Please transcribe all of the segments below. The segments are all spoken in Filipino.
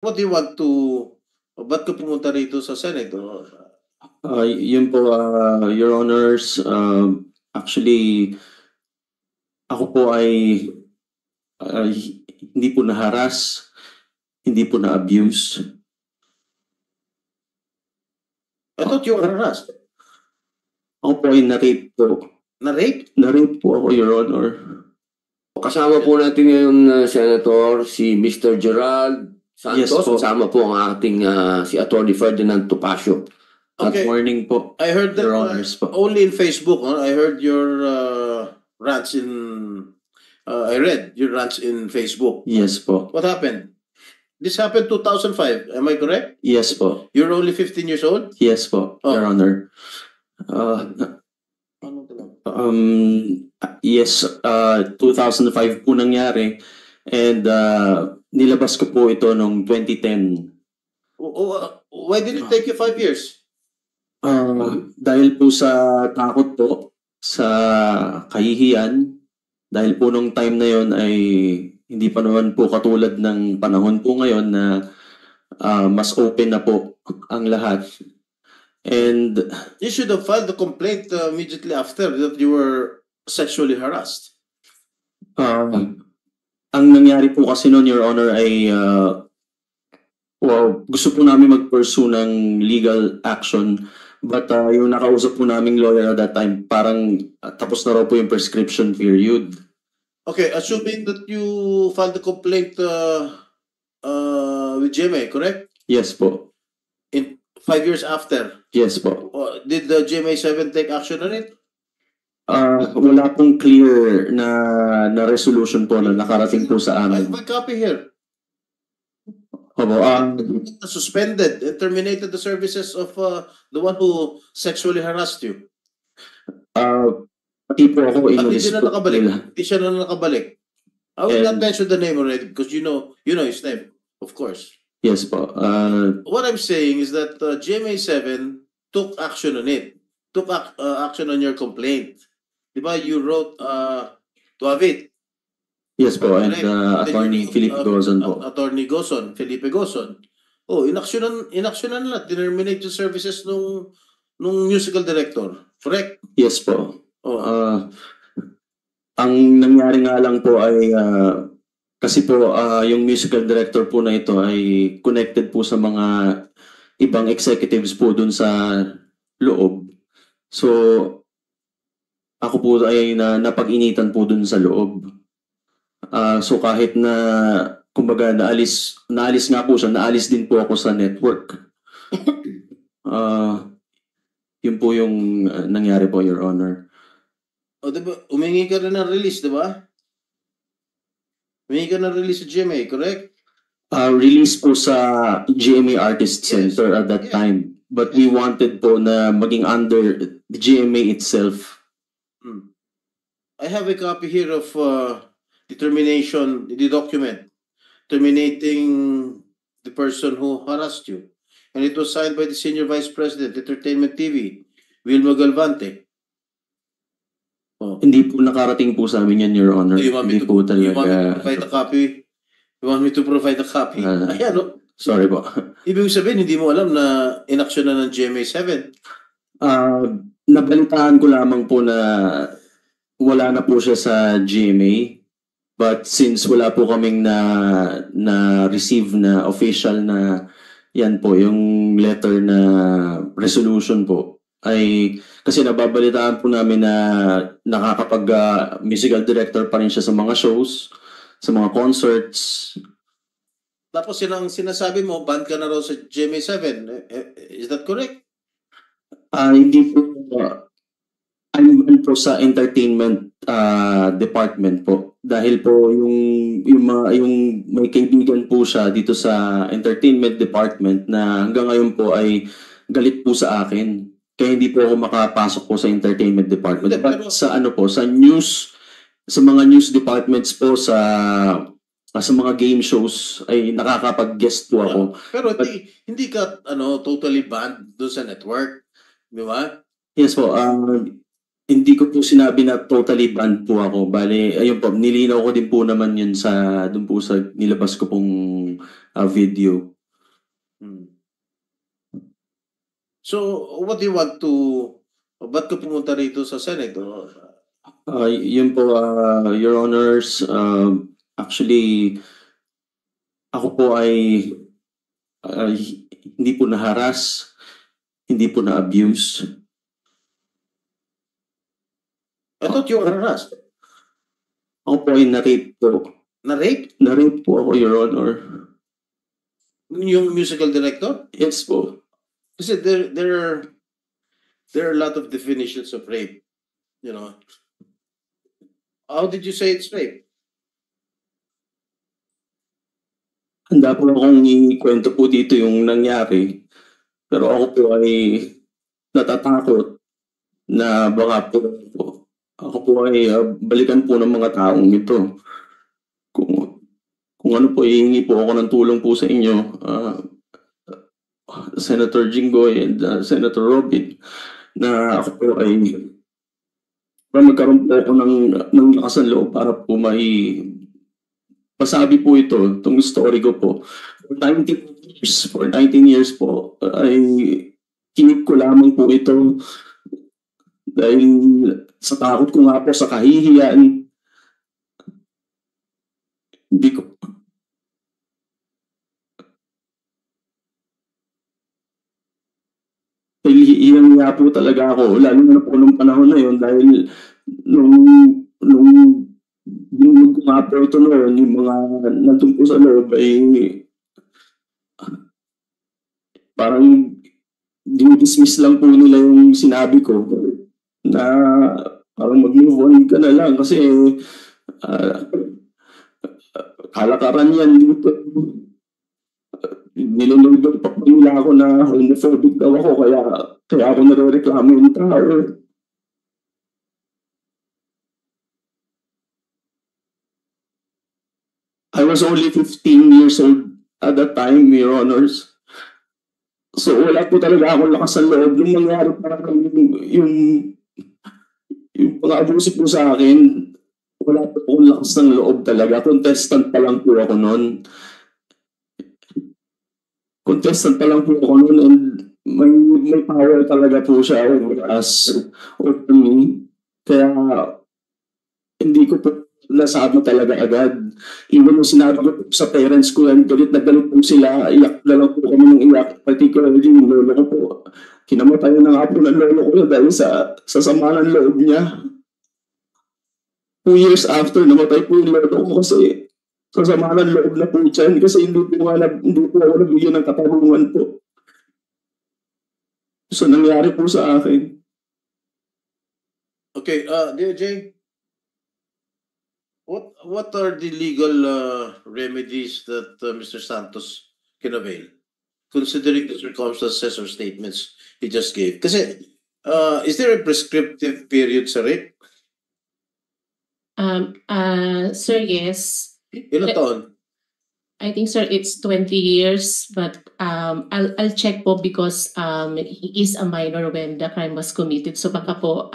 What do you want to, ba't ka pumunta rito sa Senate? Yun po, Your Honors, actually, ako po ay hindi po na-harass, hindi po na-abuse. I thought you were harassed. Ako po ay na-rape po. Na-rape? Na-rape po ako, Your Honor. Kasama po natin ngayon, Senator, si Mr. Gerald Santos. Yes po. Kasama po ang ating si Attorney Ferdinand Topacio. Okay. Good morning po, I heard that Your Honors po. only in Facebook. I heard your rants in. I read your rants in Facebook. Yes po. What happened? This happened 2005. Am I correct? Yes po. You're only 15 years old? Yes po, Oh. Your Honor. Yes, 2005 po nangyari. And nilabas ko po ito noong 2010. Why did it take you 5 years? Dahil po sa takot po, sa kahihiyan, dahil po nung time na yon ay hindi pa naman po katulad ng panahon po ngayon na mas open na po ang lahat. And You should have filed the complaint immediately after that you were sexually harassed. ang nangyari po kasi noon, Your Honor, ay gusto po namin mag-pursue ng legal action. But yung nakausap po naming lawyer at that time, parang tapos na raw po yung prescription period. Okay, assuming that you filed the complaint with GMA, correct? Yes po. In 5 years after, Yes po. did the GMA7 take action on it? Wala pong clear na resolution po na nakarating po sa I amin. have a copy here. Opo, Suspended and terminated the services of the one who sexually harassed you. pati po ako At hindi inulis na po nakabalik. nila. Hindi siya na nakabalik. I will not And- mention the name already because you know his name, of course. Yes po. What I'm saying is that GMA7 took action on it. Took action on your complaint. Diba? You wrote to have it. Yes po. And Correct. Then Attorney you- Philip Gozon po. Attorney Gozon, Felipe Gozon. Oh, inaksyonan nila. Terminate yung services nung musical director. Correct? Yes po. Oh. Ang nangyari nga lang po ay kasi po yung musical director po na ito ay connected po sa mga ibang executives po dun sa loob. So ako po ay napag-initan po dun sa loob. So kahit na kumbaga naalis nga po siya, naalis din po ako sa network. Yun po yung nangyari po, Your Honor. O, diba? Umingi ka rin ng release, diba? Umingi ka ng release sa GMA, correct? Release po sa GMA Artist Yes. Center at that Yeah. time. But we wanted po na maging under the GMA itself. I have a copy here of determination, the document terminating the person who harassed you. And it was signed by the Senior Vice President, Entertainment TV, Wilma Galvante. Hindi po nakarating po sa amin yan, Your Honor. You want me Hindi to, po you want me to talaga. provide a copy? You want me to provide a copy? Ayan, no? Sorry po. Ibig sabihin, hindi mo alam na inaksyon na ng GMA7. Nabalitaan ko lamang po na wala na po siya sa GMA. But since wala po kaming na receive na official na yan po, yung letter na resolution po, ay kasi nababalitaan po namin na nakakapag musical director pa rin siya sa mga shows, sa mga concerts. Tapos yun ang sinasabi mo, banned ka na raw sa GMA7. Is that correct? Hindi po. I'm po sa entertainment department po. Dahil po yung may kaibigan po siya dito sa entertainment department na hanggang ngayon po ay galit po sa akin. Kaya hindi po ako makapasok po sa entertainment department. Hindi, But pero- sa sa news, sa mga news departments po, sa mga game shows ay nakakapag-guest po ako. Pero hindi ka totally banned doon sa network. Di ba? Yes po. Hindi ko po sinabi na totally banned po ako. Bale, ayun po, nilinaw ko din po naman yun dun po sa nilabas ko pong video. Hmm. So, what do you want to... Ba't ka pumunta rito sa Senate? Yun po, Your Honors, actually, ako po ay hindi po na-harass, hindi po na-abuse. I thought you were harassed. Ako po ay na-rape po. Na-rape? Na-rape po ako, Your Honor. Yung musical director? Yes po. Kasi there are a lot of definitions of rape. You know. How did you say it's rape? Handa po akong ikwento po dito yung nangyari. Pero ako po ay natatakot na baka po ako po ay balikan po ng mga taong ito. Kung ano po, hihingi po ako ng tulong po sa inyo, Senator Jinggoy and Senator Robin, na ako po ay magkaroon po ako ng lakas ng loob para po pasabi po itong story ko po. For 19 years po, ay kinip ko lamang po ito dahil sa takot ko nga po sa kahihiyan. Hindi ko iyan nga po talaga ako, lalo na po nung panahon na yun dahil nung binulog ko nga po ito noon, yung mga nandun po sa loob ay parang dinidismiss lang po nila yung sinabi ko na parang mag-move on ka na lang kasi kalakaran yan dito. Nilulunod pa po nila ako na homophobic daw ako kaya ako nare-reklamo yung tao. I was only 15 years old at that time, Your Honors. So wala po talaga akong lakas ng loob nung mangyari parang yung pang-abuso po sa akin. Wala po akong lakas ng loob talaga. Contestant pa lang po ako noon. Contestant pa lang po ako noon and may power talaga po siya over me. Kaya hindi ko po nasabi talaga agad. Even yung sinabi ko sa parents ko, galit na galit po sila, iyak na lang po kami ng iyak. Particularly yung lolo ko po. Kinamatay na nga po ng lolo ko dahil sa sama ng loob niya. 2 years after, namatay po yung lolo ko kasi sa sama ng loob na po dyan kasi hindi po ako nabigyan ng katarungan po. So nangyari po sa akin. Okay, DJ, what are the legal remedies that Mr. Santos can avail, considering the circumstances or statements he just gave? Kasi, is there a prescriptive period sa rape? Sir, yes. Ilang taon? I think, sir, it's 20 years, but I'll check po because he is a minor when the crime was committed. So baka po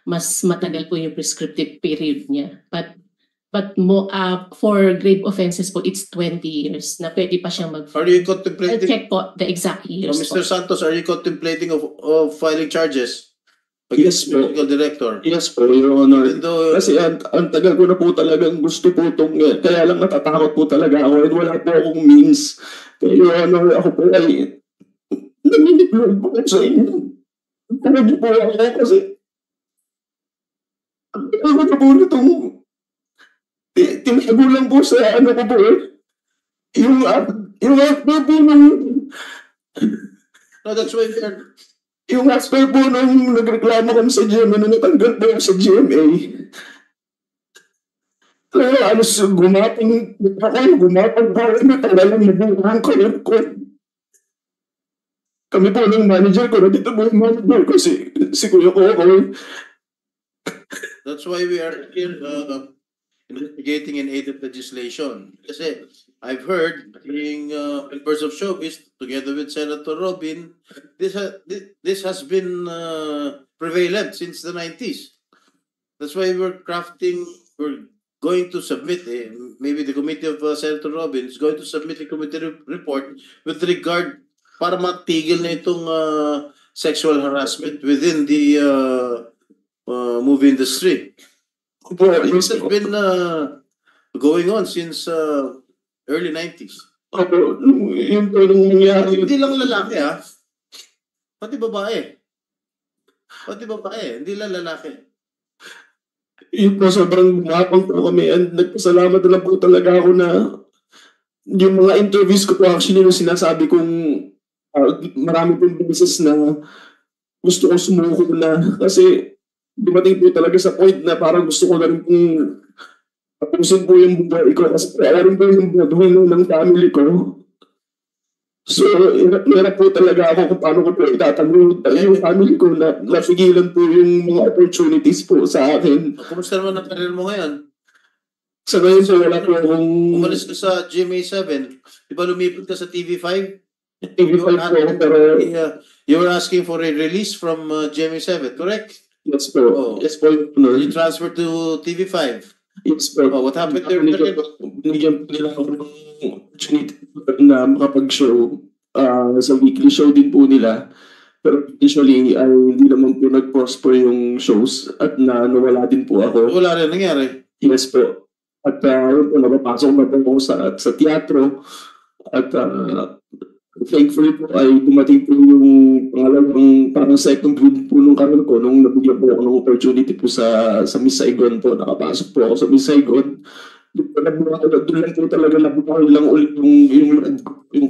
mas matagal po yung prescriptive period niya. But for grave offenses po, it's 20 years na pwede pa siyang Are you I'll contemplating? check po the exact years po. Mr. Santos, are you contemplating of filing charges Yes against po. the medical director? Yes po, Your Honor. Even though, Kasi ang tagal ko na po talagang gusto po itong, kaya lang natatakot po talaga ako and wala po akong means. Kaya Your Honor, ako po ay naniniblog po sa inyo. Talaga po ako kasi ang tagal ko po nitong tinago lang po sa ano ko po yung after po nung no, that's why we're... yung after po nung nagreklamo kami sa GMA na natanggal po sa GMA. Kaya gumapang po kami talagang nabuhaan ko. Kami po ng manager ko, nandito po yung manager ko, si Kuya Coco. That's why we are here investigating in aid of legislation. Kasi I've heard, being members of showbiz, together with Senator Robin, this has been prevalent since the 90s. That's why we're going to submit, maybe the committee of Senator Robin is going to submit a committee report with regard para matigil na itong sexual harassment within the movie industry. This has been going on since early 90s. Opo, yung nung nangyari yun. Hindi lang lalaki pati babae. Pati babae, hindi lang lalaki. Yun po, sobrang bumapang po kami and nagpasalamat na lang po talaga ako na yung mga interviews ko po actually nung sinasabi kong marami pong beses na gusto kong sumuko na kasi dumating po talaga sa point na parang gusto ko na rin pong tapusin po yung buhay ko kasi kaya rin po yung buhay ng family ko. So, hirap po talaga ako kung paano ko po itatago yung family ko na napigilan po yung mga opportunities po sa akin. Kumusta naman ang career mo ngayon? Sa ngayon, so wala po akong Umalis ka sa GMA7. Di ba lumipad ka sa TV5? TV5 po ako, pero You were asking for a release from GMA7, correct? yes po. Oh. Yes po. You transferred to TV5. Yes po. Oh, what happened there? Binigyan po nila ako ng opportunity na makapag-show sa weekly show din po nila. Pero usually, ay hindi naman po nag-prosper yung shows at nawala din po ako. Wala rin nangyari. Yes po. At yun po, napapasok na po ako sa teatro. At thankfully po ay dumating po yung pangalawang parang second week po nung karoon ko nung nabigyan po ako ng opportunity po sa Miss Saigon po. Nakapasok po ako sa Miss Saigon. Doon lang po talaga nabukaw lang ulit yung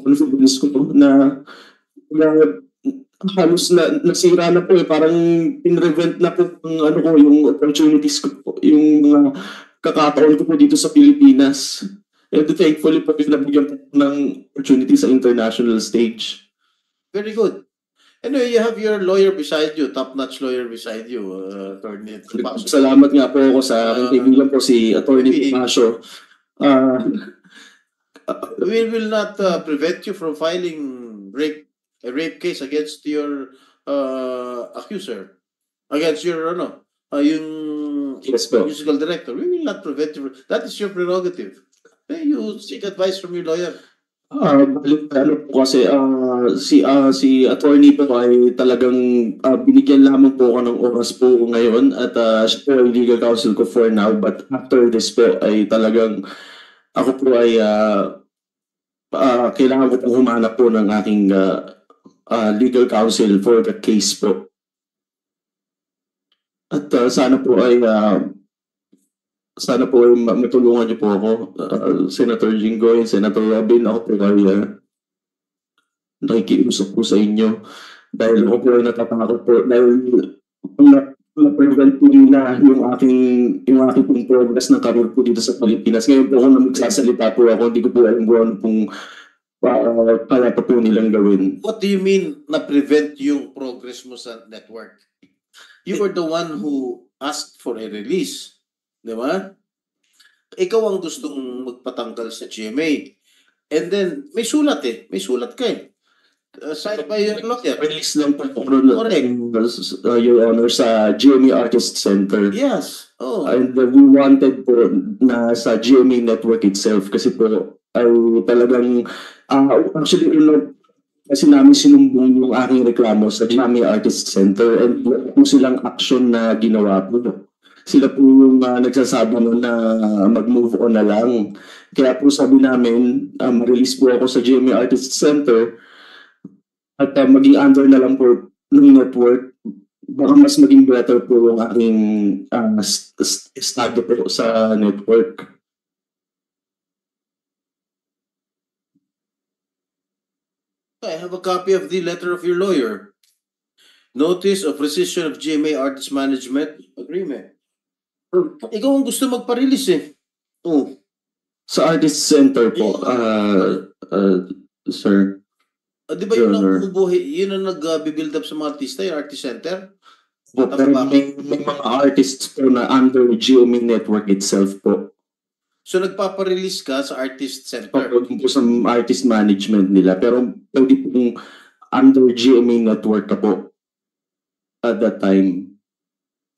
confidence ko po na halos nasira na po parang pinrevent na po yung opportunities ko po, yung mga kakataon ko po dito sa Pilipinas. And thankfully po nabigyan po ng opportunity sa international stage. Very good. Anyway, you have your lawyer beside you, top-notch lawyer beside you, Attorney. Salamat nga po ako sa aking kaibigan po si Attorney Tomasio. We will not prevent you from filing a rape case against your accuser, against your yung Yes po. musical director. We will not prevent you. That is your prerogative. You seek advice from your lawyer. Ano po kasi si attorney po ay talagang binigyan lamang po ako ng oras po ngayon at siya po ay legal counsel ko for now, but after this po ay talagang ako po ay kailangan ko po humanap po ng aking legal counsel for the case po. At sana po ay matulungan niyo po ako, Senator Jinggoy, Senator Robin. Ako po ay nakikiusap po sa inyo dahil ako po ay natatakot po dahil na-prevent po nila yung aking pong progress ng career po dito sa Pilipinas. Ngayon po ako na magsasalita po ako, hindi ko po alam kung ano pong kaya pa po nilang gawin. What do you mean na-prevent yung progress mo sa network? You were the one who asked for a release. Di ba? Ikaw ang gustong magpatanggal sa GMA. And then, may sulat May sulat ka signed by your lawyer. Release lang po Your Honor, sa GMA Artist Center. Yes. Oh. And we wanted po na sa GMA network itself kasi po ay talagang actually kasi namin sinumbong yung aking reklamo sa GMA Artist Center and po silang action na ginawa po. Sila po yung nagsasabi na mag-move on na lang. Kaya po sabi namin, ma-release po ako sa GMA Artist Center at maging under na lang po ng network. Baka mas maging better po yung aking estado po sa network. I have a copy of the letter of your lawyer. Notice of rescission of GMA Artist Management Agreement. Ikaw ang gusto magpa-release Oh. Sa Artist Center po, sir. Di ba yun ang bubuhay, yun ang nag-build up sa mga artista, yung Artist Center? Pero may mga artists po na under GMA network itself po. So nagpaparelease ka sa artist center. Opo, dun po sa artist management nila. Pero pwede pong under GMA network na po at that time.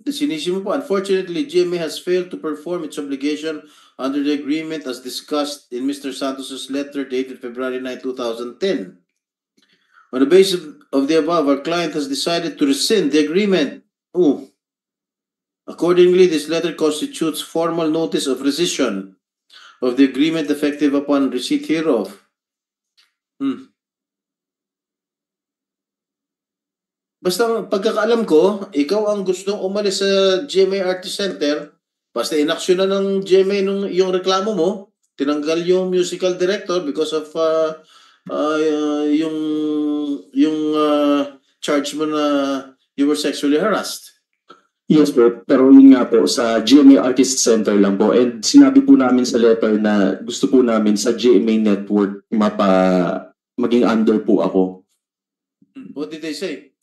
Sinisi mo po, unfortunately, GMA has failed to perform its obligation under the agreement as discussed in Mr. Santos's letter dated February 9, 2010. On the basis of the above, our client has decided to rescind the agreement. Ooh. Accordingly, this letter constitutes formal notice of rescission of the agreement effective upon receipt hereof. Basta ang pagkakaalam ko, ikaw ang gustong umalis sa GMA Artist Center, basta inaksyon na ng GMA yung reklamo mo, tinanggal yung musical director because of yung charge mo na you were sexually harassed. Yes po, pero yun nga po, sa GMA Artist Center lang po. And sinabi po namin sa letter na gusto po namin sa GMA network maging under po ako. What did they say?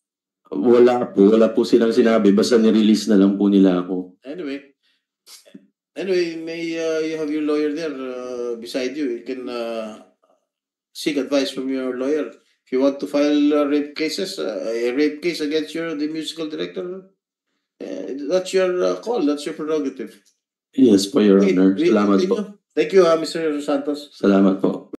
Wala po silang sinabi, basta nirelease na lang po nila ako. Anyway, may you have your lawyer there beside you. You can seek advice from your lawyer. If you want to file rape cases, a rape case against the musical director, that's your call. That's your prerogative. Yes po, Your Okay, Honor. we Salamat po. continue. Thank you, Mr. Santos. Salamat po.